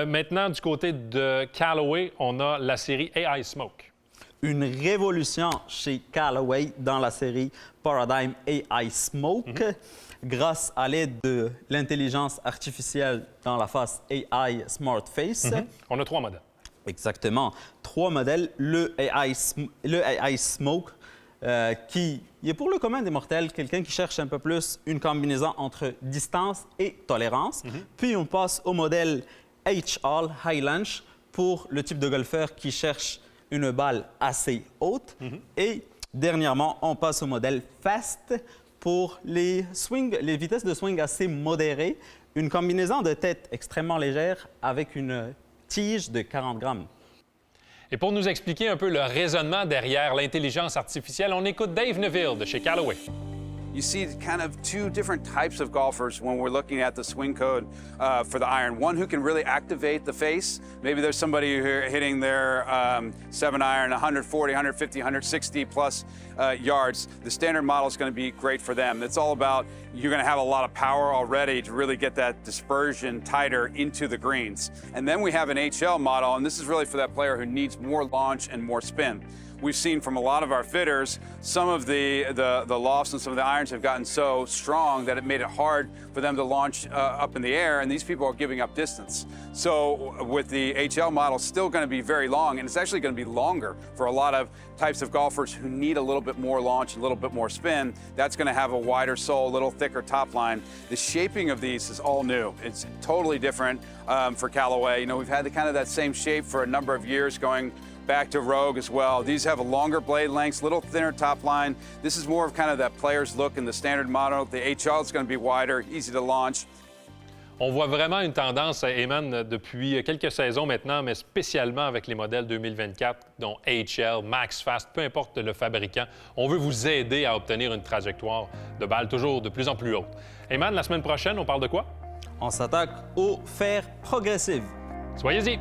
Maintenant, du côté de Callaway, on a la série AI Smoke. Une révolution chez Callaway dans la série Paradigm AI Smoke. Grâce à l'aide de l'intelligence artificielle dans la face AI Smart Face. On a 3 modèles. Exactement. 3 modèles. Le AI Smoke, qui est pour le commun des mortels, quelqu'un qui cherche un peu plus une combinaison entre distance et tolérance. Puis on passe au modèle H-All, High Launch, pour le type de golfeur qui cherche une balle assez haute. Et dernièrement, on passe au modèle Fast pour les vitesses de swing assez modérées. Une combinaison de tête extrêmement légère avec une tige de 40 grammes. Et pour nous expliquer un peu le raisonnement derrière l'intelligence artificielle, on écoute Dave Neville de chez Callaway. You see kind of 2 different types of golfers when we're looking at the swing code for the iron. One who can really activate the face. Maybe there's somebody who hitting their 7-iron 140, 150, 160 plus yards. The standard model is going to be great for them. It's all about you're going to have a lot of power already to really get that dispersion tighter into the greens. And then we have an HL model, and this is really for that player who needs more launch and more spin. We've seen from a lot of our fitters, some of the lofts and some of the irons have gotten so strong that it made it hard for them to launch up in the air, and these people are giving up distance. So with the HL model, still going to be very long, and it's actually going to be longer for a lot of types of golfers who need a little bit more launch, a little bit more spin. That's going to have a wider sole, a little thicker top line. The shaping of these is all new. It's totally different for Callaway. You know, we've had kind of that same shape for a number of years going back to Rogue as well. These have a longer blade lengths, little thinner top line. This is more of kind of that player's look in the standard model. The HL is going to be wider, easy to launch. On voit vraiment une tendance, Eman, depuis quelques saisons maintenant, mais spécialement avec les modèles 2024, dont HL, Max Fast, peu importe le fabricant. On veut vous aider à obtenir une trajectoire de balle toujours de plus en plus haute. Eman, la semaine prochaine, on parle de quoi? On s'attaque au fer progressif. Soyez-y!